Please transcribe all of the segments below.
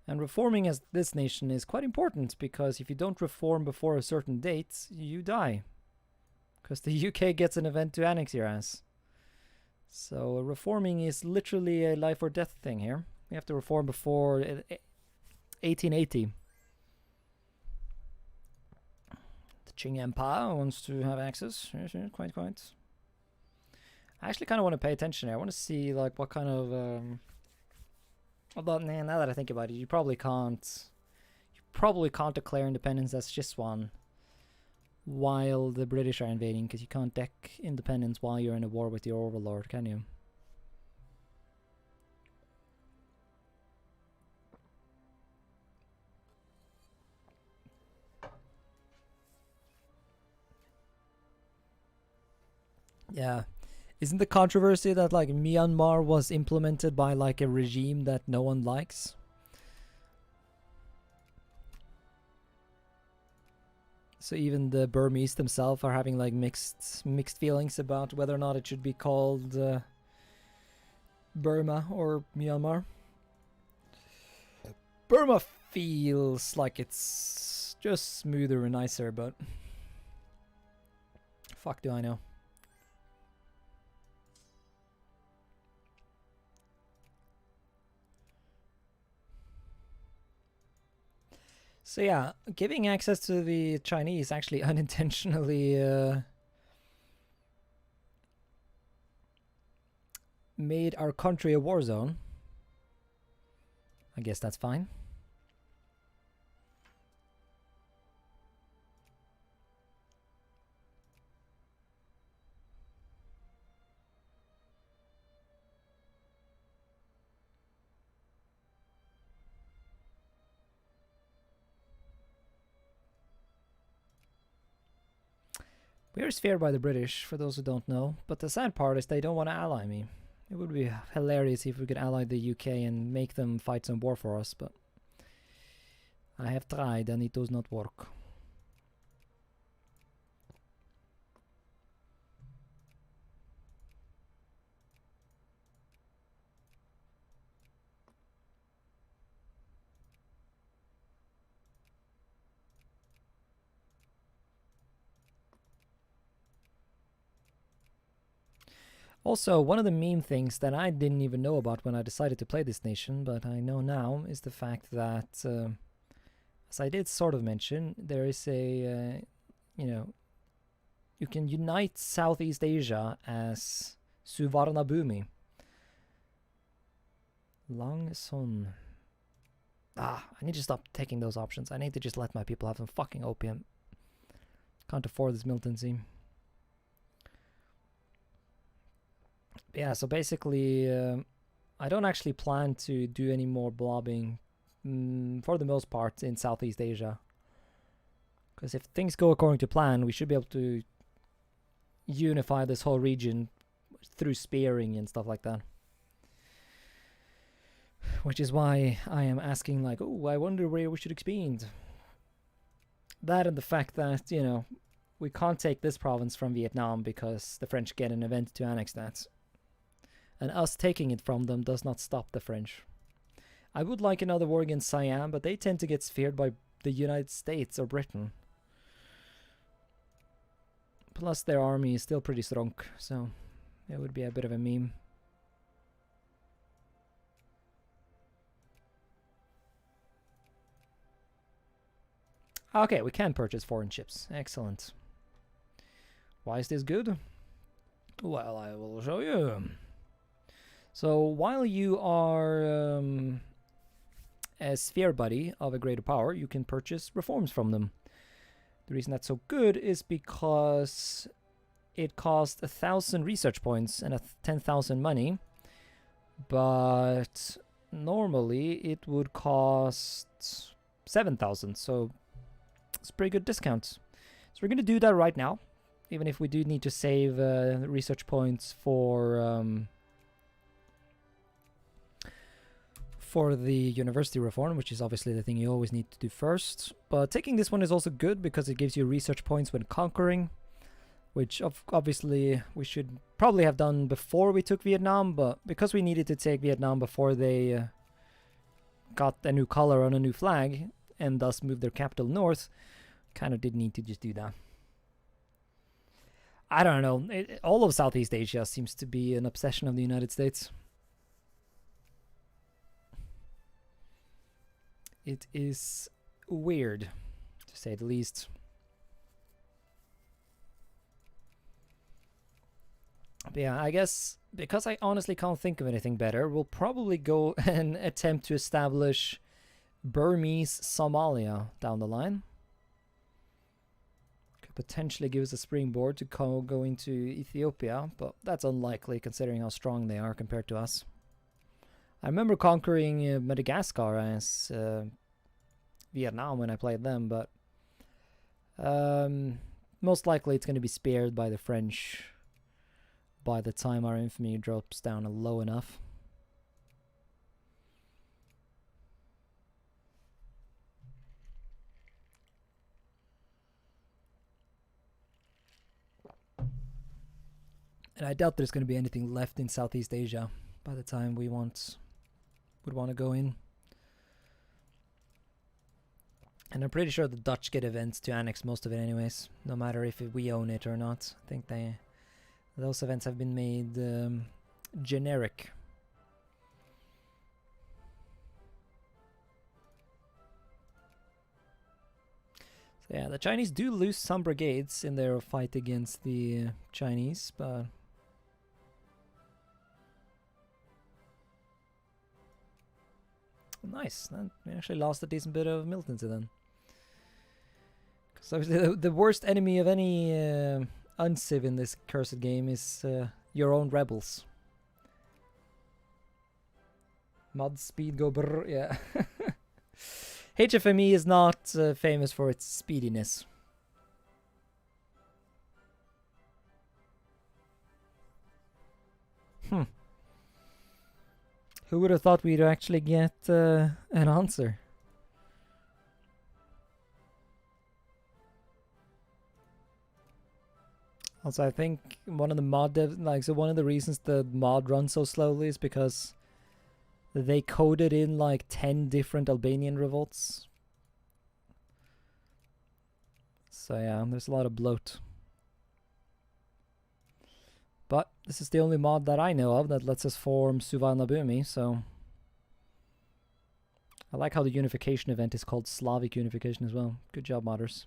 And reforming as this nation is quite important, because if you don't reform before a certain date, you die. Because the UK gets an event to annex your ass. So reforming is literally a life or death thing here. We have to reform before 1880. The Qing Empire wants to have access. Yes, quite. I actually kind of want to pay attention here. I want to see like what kind of... Although, now that I think about it, you probably can't declare independence as just one while the British are invading, because you can't deck independence while you're in a war with your overlord, can you? Yeah. Isn't the controversy that like Myanmar was implemented by like a regime that no one likes? So even the Burmese themselves are having like mixed feelings about whether or not it should be called Burma or Myanmar. Burma feels like it's just smoother and nicer, but fuck do I know. So yeah, giving access to the Chinese actually unintentionally made our country a war zone. I guess that's fine. We are feared by the British, for those who don't know, but the sad part is they don't want to ally me. It would be hilarious if we could ally the UK and make them fight some war for us, but I have tried and it does not work. Also, one of the meme things that I didn't even know about when I decided to play this nation, but I know now, is the fact that, as I did sort of mention, there is a, you can unite Southeast Asia as Suvarnabhumi. Long Son. I need to stop taking those options. I need to just let my people have some fucking opium. Can't afford this militancy. Yeah, so basically, I don't actually plan to do any more blobbing for the most part in Southeast Asia. Because if things go according to plan, we should be able to unify this whole region through spearing and stuff like that. Which is why I am asking, like, oh, I wonder where we should expand. That and the fact that, we can't take this province from Vietnam because the French get an event to annex that. And us taking it from them does not stop the French. I would like another war against Siam, but they tend to get feared by the United States or Britain. Plus their army is still pretty strong, so it would be a bit of a meme. Okay, we can purchase foreign ships. Excellent. Why is this good? Well, I will show you. So while you are a sphere buddy of a greater power, you can purchase reforms from them. The reason that's so good is because it costs 1,000 research points and 10,000 money, but normally it would cost 7,000, so it's a pretty good discount. So we're going to do that right now, even if we do need to save research points for the university reform, which is obviously the thing you always need to do first. But taking this one is also good because it gives you research points when conquering, which obviously we should probably have done before we took Vietnam, but because we needed to take Vietnam before they got a new color on a new flag and thus moved their capital north, kind of did need to just do that. I don't know. All of Southeast Asia seems to be an obsession of the United States. It is weird, to say the least. But yeah, I guess because I honestly can't think of anything better, we'll probably go and attempt to establish Burmese Somalia down the line. Could potentially give us a springboard to go into Ethiopia, but that's unlikely considering how strong they are compared to us. I remember conquering Madagascar as Vietnam when I played them, but most likely it's going to be spared by the French by the time our infamy drops down low enough. And I doubt there's going to be anything left in Southeast Asia by the time we would want to go in. And I'm pretty sure the Dutch get events to annex most of it anyways, no matter if we own it or not. I think those events have been made generic. So yeah, the Chinese do lose some brigades in their fight against the Chinese, but nice. We actually lost a decent bit of militancy then. So the worst enemy of any unciv in this cursed game is your own rebels. Mod speed go brr, yeah. HFME is not famous for its speediness. Who would have thought we'd actually get an answer? Also, I think one of the mod devs, so one of the reasons the mod runs so slowly is because they coded in like 10 different Albanian revolts. So yeah, there's a lot of bloat. But this is the only mod that I know of that lets us form Suvarnabhumi, so I like how the unification event is called Slavic Unification as well. Good job, modders.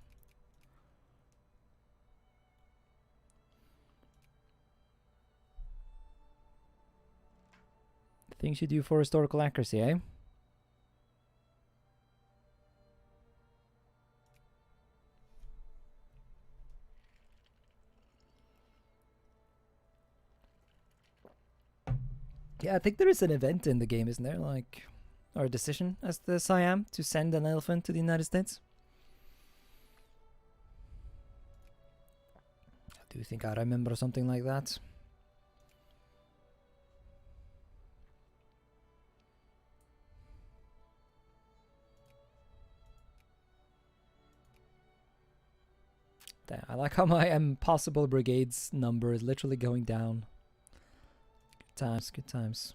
Things you do for historical accuracy, eh? Yeah, I think there is an event in the game, isn't there? Like, or a decision as the Siam to send an elephant to the United States. Do you think I remember something like that? Damn, I like how my impossible brigades number is literally going down. Good times, good times.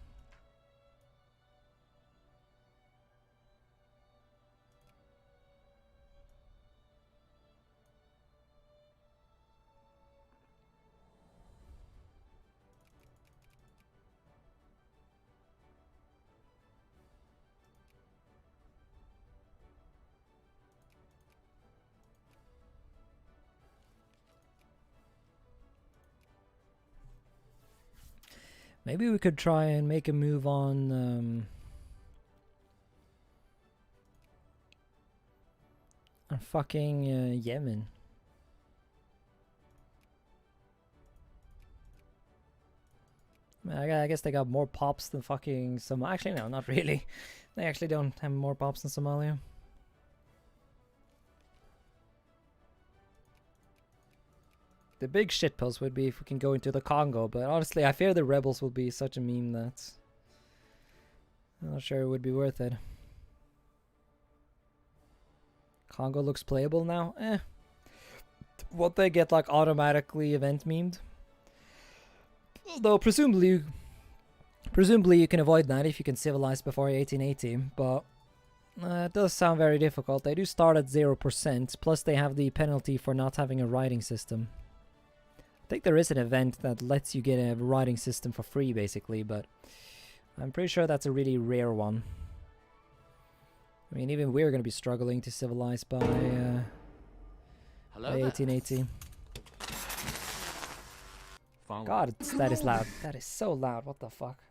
Maybe we could try and make a move on fucking Yemen. I guess they got more pops than fucking Somalia. Actually, no, not really. They actually don't have more pops than Somalia. The big shitpost would be if we can go into the Congo, but honestly, I fear the rebels will be such a meme that I'm not sure it would be worth it. Congo looks playable now? Eh. Won't they get like automatically event memed? Although presumably you can avoid that if you can civilize before 1880, but It does sound very difficult. They do start at 0%, plus they have the penalty for not having a writing system. I think there is an event that lets you get a writing system for free, basically, but I'm pretty sure that's a really rare one. I mean, even we're going to be struggling to civilize by 1880. God, that is loud. That is so loud. What the fuck?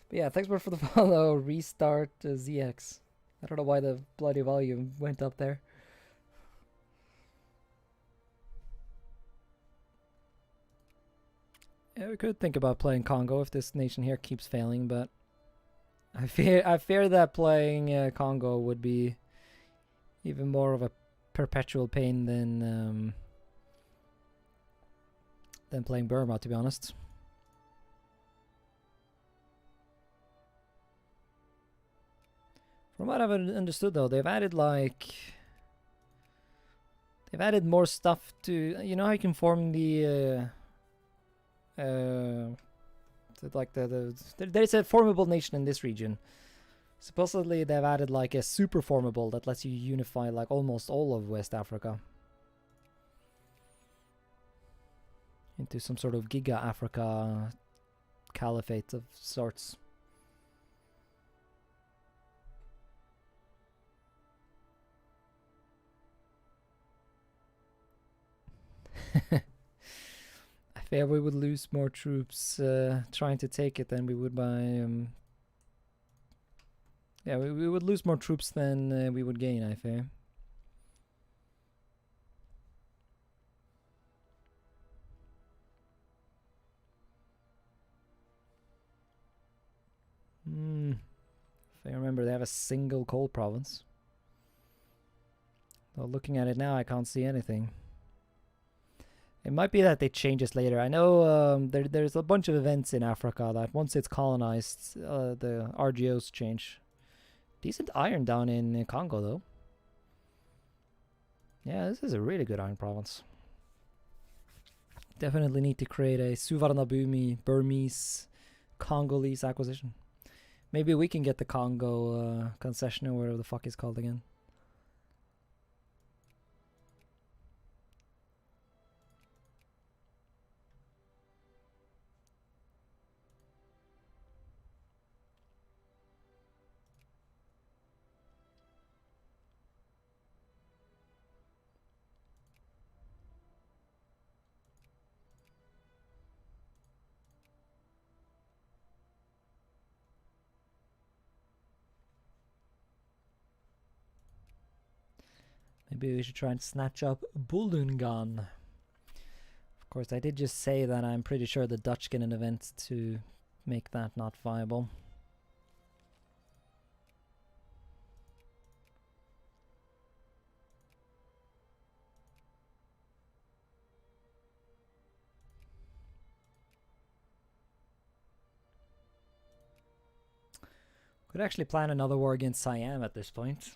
But yeah, thanks for the follow. Restart ZX. I don't know why the bloody volume went up there. Yeah, we could think about playing Congo if this nation here keeps failing, but I fear that playing Congo would be even more of a perpetual pain than playing Burma, to be honest. From what I've understood, though, they've added more stuff to, you know how you can form the there's a formable nation in this region. Supposedly they've added like a super formable that lets you unify like almost all of West Africa into some sort of Giga Africa caliphate of sorts. I fear we would lose more troops trying to take it than we would by yeah, we would lose more troops than we would gain, I fear. If I remember, they have a single coal province. Though looking at it now, I can't see anything. It might be that they change this later. I know there's a bunch of events in Africa that once it's colonized, the RGOs change. Decent iron down in Congo, though. Yeah, this is a really good iron province. Definitely need to create a Suvarnabhumi Burmese Congolese acquisition. Maybe we can get the Congo concession or whatever the fuck it's called again. Maybe we should try and snatch up Bulungan. Of course, I did just say that I'm pretty sure the Dutch get an event to make that not viable. Could actually plan another war against Siam at this point.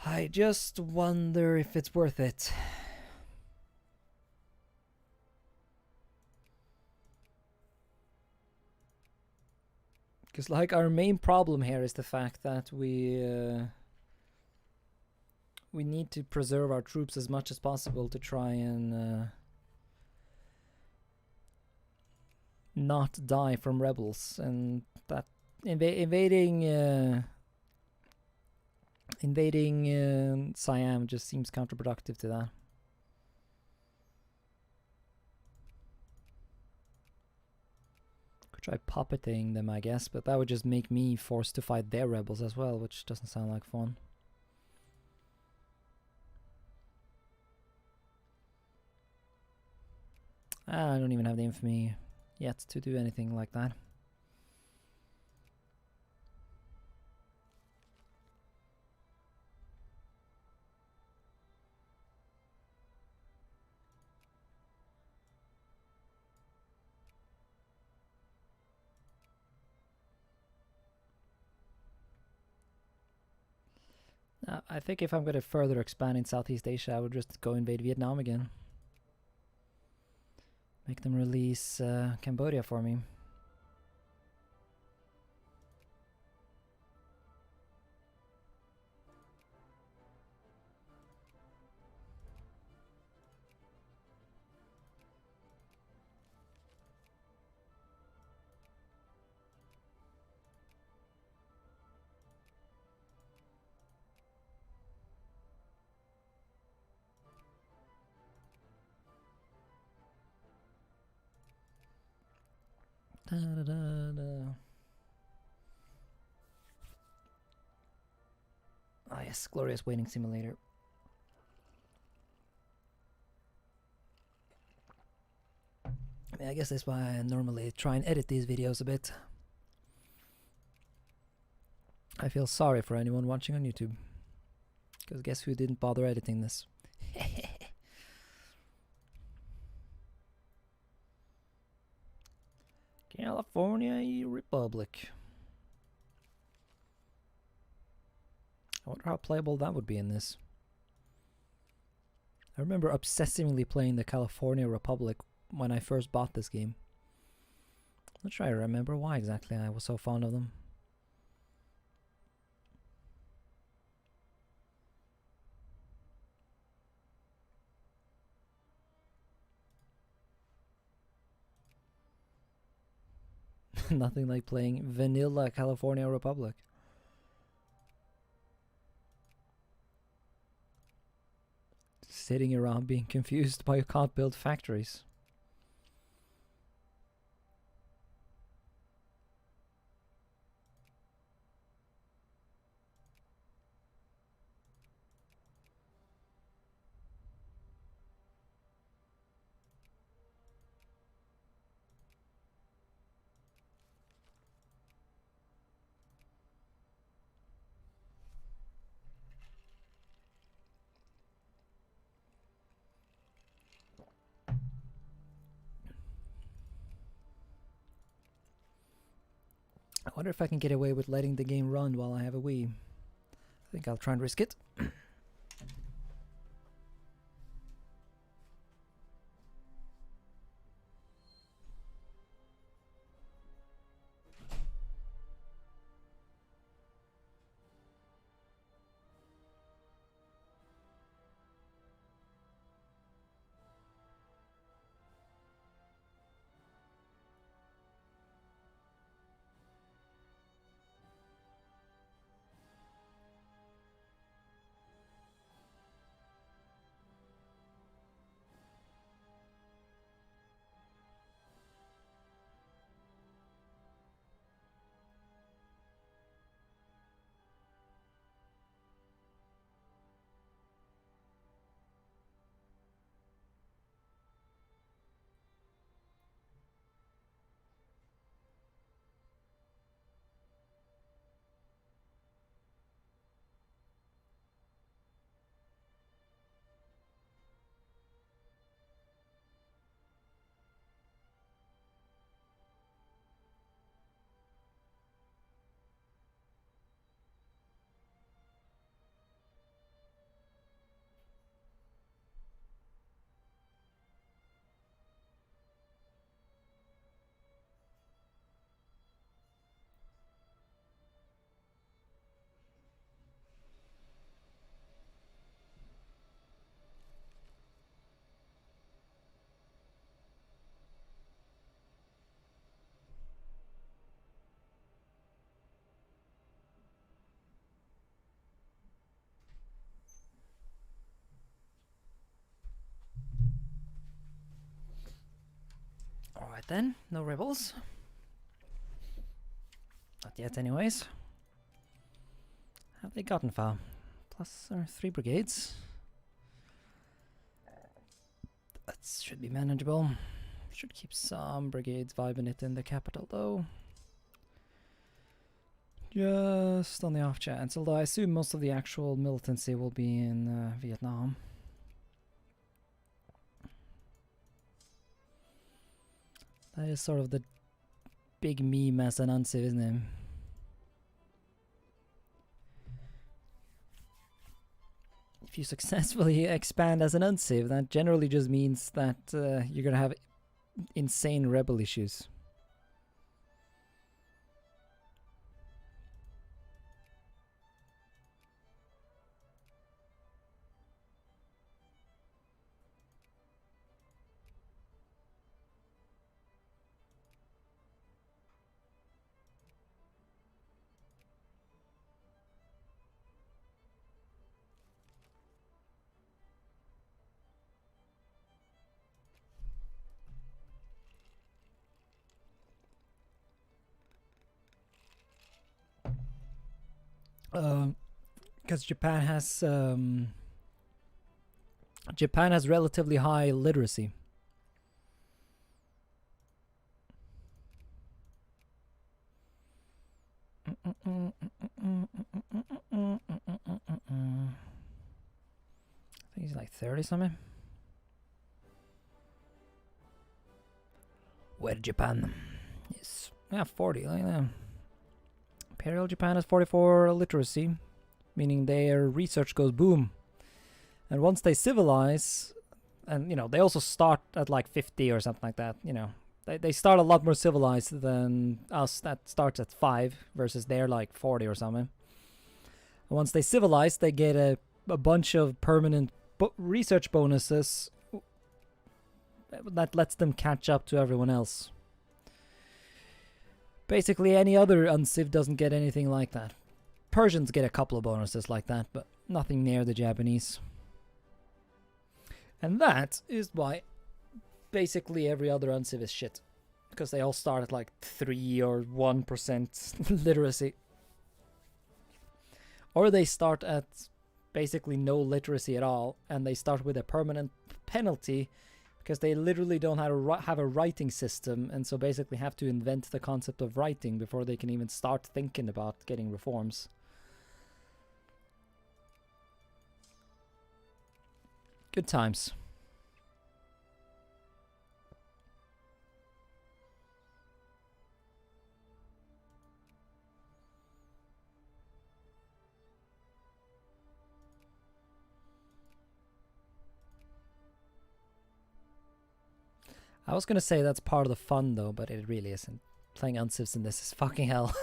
I just wonder if it's worth it. Because like our main problem here is the fact that we need to preserve our troops as much as possible to try and not die from rebels, and that invading Siam just seems counterproductive to that. Could try puppeting them, I guess, but that would just make me forced to fight their rebels as well, which doesn't sound like fun. I don't even have the infamy yet to do anything like that. I think if I'm going to further expand in Southeast Asia, I would just go invade Vietnam again. Make them release Cambodia for me. Da-da-da-da. Ah yes, glorious waiting simulator. I guess that's why I normally try and edit these videos a bit. I feel sorry for anyone watching on YouTube. Because guess who didn't bother editing this? California Republic. I wonder how playable that would be in this. I remember obsessively playing the California Republic when I first bought this game. I'm not sure I remember why exactly I was so fond of them. Nothing like playing vanilla California Republic. Sitting around being confused by you can't build factories. I wonder if I can get away with letting the game run while I have a Wii. I think I'll try and risk it. Alright then, no rebels. Not yet anyways. Have they gotten far? Plus 3 brigades. That should be manageable. Should keep some brigades vibing it in the capital though. Just on the off chance, although I assume most of the actual militancy will be in Vietnam. That is sort of the big meme as an unciv, isn't it? If you successfully expand as an unciv, that generally just means that you're gonna have insane rebel issues. Because Japan has relatively high literacy. I think he's like 30 something. Where Japan? Yes. Yeah, 40 like that. Imperial Japan has 44 literacy, meaning their research goes boom. And once they civilize, and you know, they also start at like 50 or something like that, you know. They start a lot more civilized than us that starts at 5 versus they're like 40 or something. And once they civilize, they get a bunch of permanent research bonuses that lets them catch up to everyone else. Basically, any other unciv doesn't get anything like that. Persians get a couple of bonuses like that, but nothing near the Japanese. And that is why basically every other unciv is shit. Because they all start at like 3 or 1% literacy. Or they start at basically no literacy at all, and they start with a permanent penalty because they literally don't have a writing system, and so basically have to invent the concept of writing before they can even start thinking about getting reforms. Good times. I was gonna say that's part of the fun though, but it really isn't. Playing uncivs in this is fucking hell.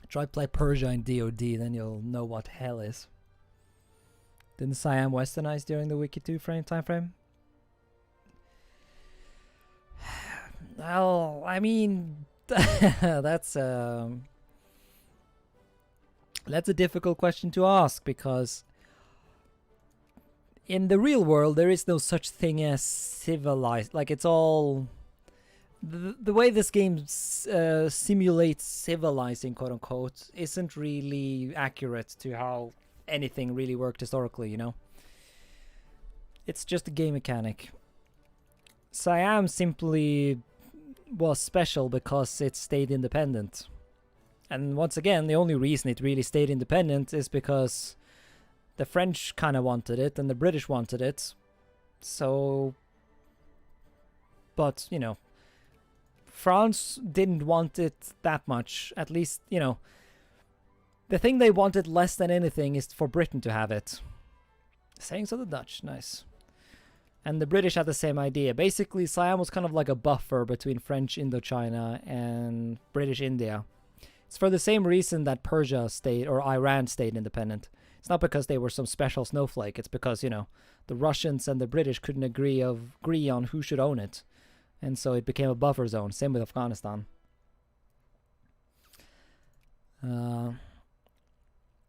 Try play Persia in DoD, then you'll know what hell is. Didn't Siam westernize during the Wiki 2 time frame? Well, I mean, that's a difficult question to ask, because in the real world there is no such thing as civilized. Like, it's all the way this game simulates civilizing, quote unquote, isn't really accurate to how anything really worked historically, you know. It's just a game mechanic. Siam simply was special because it stayed independent. And once again, the only reason it really stayed independent is because the French kind of wanted it and the British wanted it. So, but, you know, France didn't want it that much. At least, you know, the thing they wanted less than anything is for Britain to have it. Sayings of the Dutch, nice. And the British had the same idea. Basically, Siam was kind of like a buffer between French Indochina and British India. It's for the same reason that Persia stayed, or Iran stayed independent. It's not because they were some special snowflake. It's because, you know, the Russians and the British couldn't agree on who should own it. And so it became a buffer zone. Same with Afghanistan. The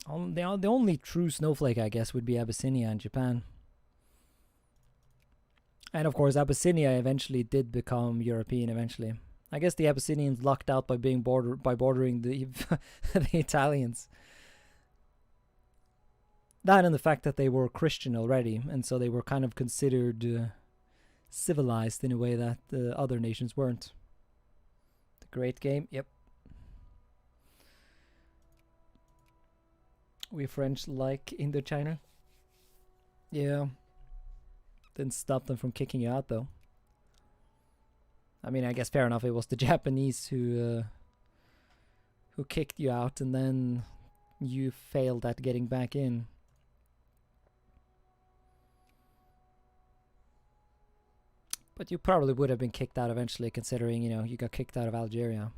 only true snowflake, I guess, would be Abyssinia and Japan. And of course, Abyssinia eventually did become European eventually. I guess the Abyssinians lucked out by being bordering the the Italians. That and the fact that they were Christian already, and so they were kind of considered civilized in a way that the other nations weren't. The Great Game, yep. We French like Indochina. Yeah. Didn't stop them from kicking you out though. I mean, I guess fair enough. It was the Japanese who kicked you out, and then you failed at getting back in. But you probably would have been kicked out eventually, considering, you know, you got kicked out of Algeria.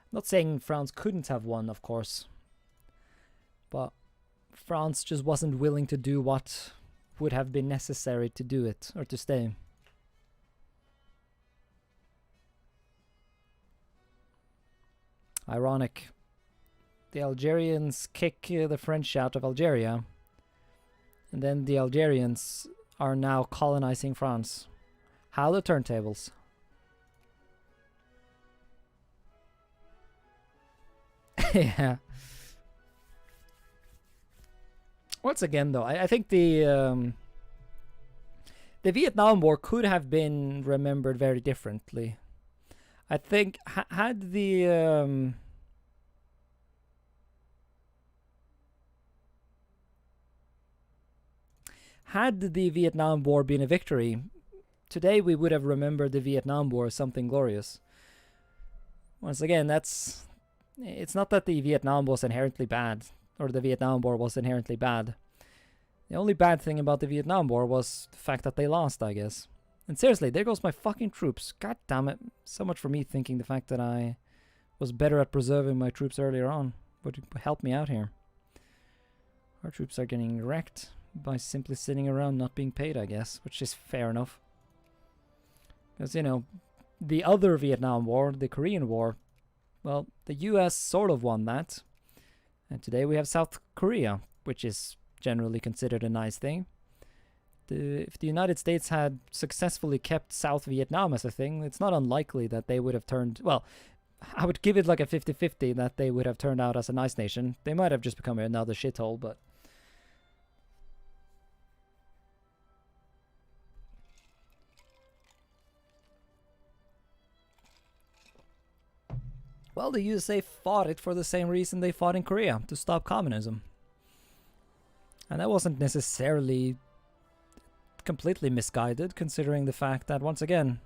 Not saying France couldn't have won, of course. But France just wasn't willing to do what would have been necessary to do it, or to stay. Ironic. The Algerians kick the French out of Algeria, and then the Algerians are now colonizing France. How the turntables. Yeah. Once again, though, I think the Vietnam War could have been remembered very differently. I think had the Vietnam War been a victory, today we would have remembered the Vietnam War as something glorious. Once again, it's not that the Vietnam was inherently bad, or the Vietnam War was inherently bad. The only bad thing about the Vietnam War was the fact that they lost, I guess. And seriously, there goes my fucking troops. God damn it. So much for me thinking the fact that I was better at preserving my troops earlier on would help me out here. Our troops are getting wrecked by simply sitting around not being paid, I guess, which is fair enough. Because, you know, the other Vietnam War, the Korean War, well, the US sort of won that. And today we have South Korea, which is generally considered a nice thing. If the United States had successfully kept South Vietnam as a thing, it's not unlikely that they would have turned... Well, I would give it like a 50-50 that they would have turned out as a nice nation. They might have just become another shithole, but... Well, the USA fought it for the same reason they fought in Korea, to stop communism. And that wasn't necessarily completely misguided, considering the fact that, once again,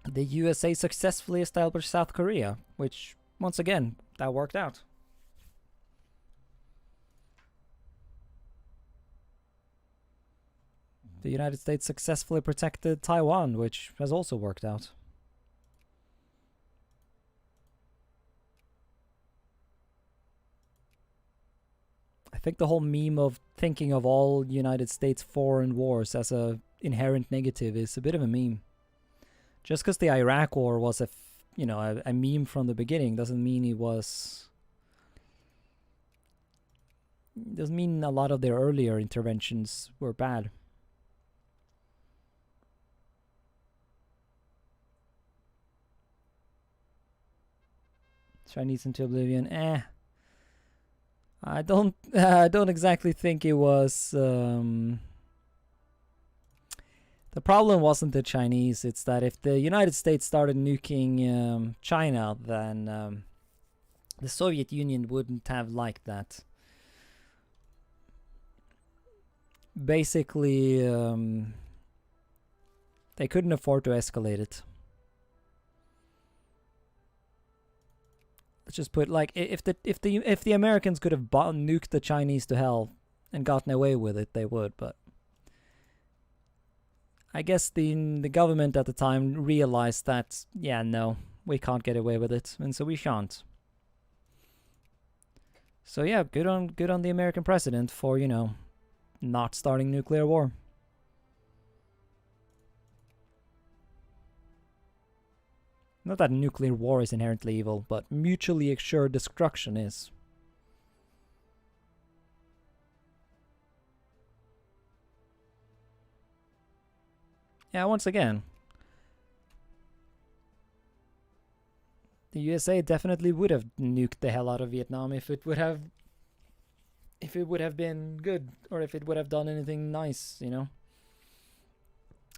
the USA successfully established South Korea, which, once again, that worked out. The United States successfully protected Taiwan, which has also worked out. I think the whole meme of thinking of all United States foreign wars as a inherent negative is a bit of a meme. Just because the Iraq War was a meme from the beginning doesn't mean it was... Doesn't mean a lot of their earlier interventions were bad. Chinese into oblivion, I don't exactly think it was. The problem wasn't the Chinese. It's that if the United States started nuking China, then the Soviet Union wouldn't have liked that. Basically, they couldn't afford to escalate it. Let's just put, like, if the Americans could have nuked the Chinese to hell and gotten away with it, they would. But I guess the government at the time realized that, yeah, no, we can't get away with it, and so we shan't. So yeah, good on the American president for, you know, not starting nuclear war. Not that nuclear war is inherently evil, but mutually assured destruction is. Yeah, once again, the USA definitely would have nuked the hell out of Vietnam if it would have been good, or if it would have done anything nice, you know.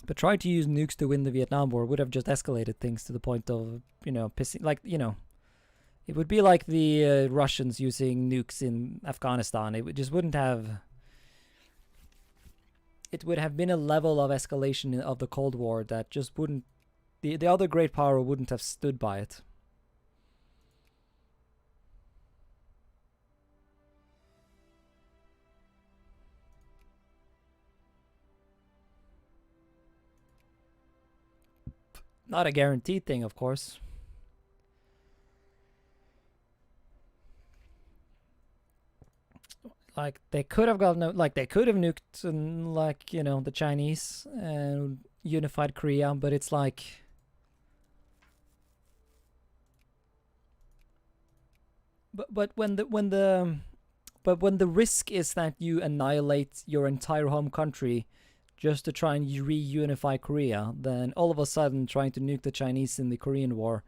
But trying to use nukes to win the Vietnam War would have just escalated things to the point of, you know, pissing, like, you know, it would be like the Russians using nukes in Afghanistan. It just wouldn't have, it would have been a level of escalation of the Cold War that just wouldn't, the other great power wouldn't have stood by it. Not a guaranteed thing, of course. Like, they could have gotten, like, they could have nuked, like, you know, the Chinese and unified Korea, but it's like, But when the risk is that you annihilate your entire home country just to try and reunify Korea, then all of a sudden trying to nuke the Chinese in the Korean War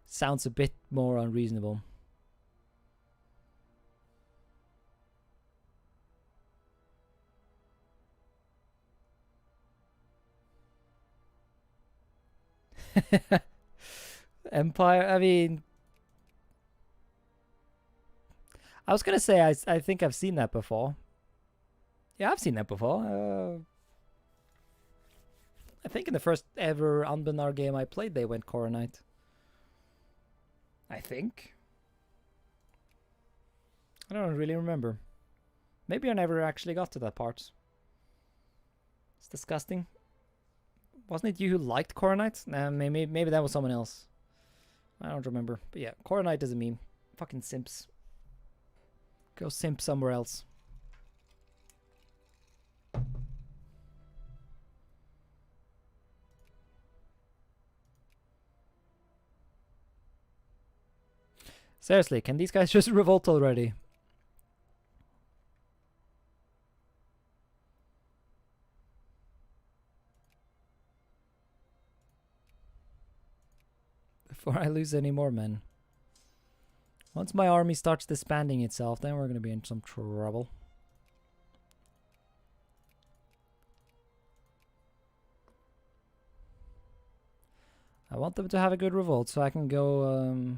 sounds a bit more unreasonable. Empire, I mean, I was gonna say I think I've seen that before. Yeah, I've seen that before. I think in the first ever Anbenar game I played, they went Core Knight. I think. I don't really remember. Maybe I never actually got to that part. It's disgusting. Wasn't it you who liked Core Knight? Nah, maybe that was someone else. I don't remember. But yeah, Core Knight is a meme. Fucking simps. Go simp somewhere else. Seriously, can these guys just revolt already? Before I lose any more men. Once my army starts disbanding itself, then we're going to be in some trouble. I want them to have a good revolt so I can go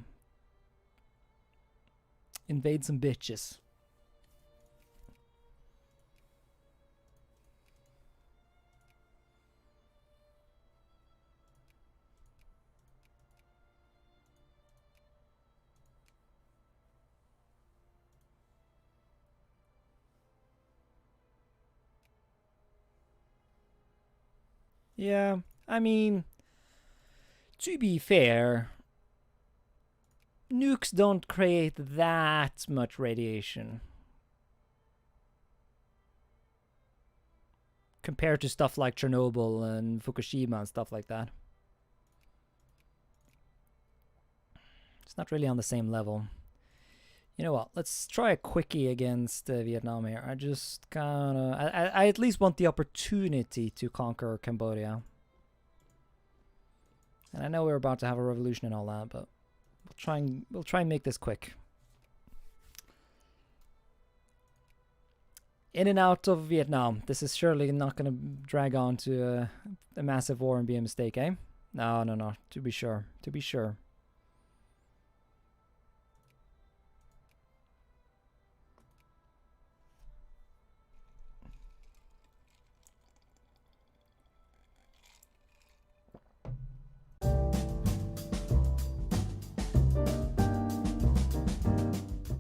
invade some bitches. Yeah, I mean, to be fair, nukes don't create that much radiation compared to stuff like Chernobyl and Fukushima and stuff like that. It's not really on the same level. You know what? Let's try a quickie against Vietnam here. I just kind of... I at least want the opportunity to conquer Cambodia. And I know we're about to have a revolution and all that, but we'll try and make this quick. In and out of Vietnam. This is surely not going to drag on to a massive war and be a mistake, eh? No. To be sure. To be sure.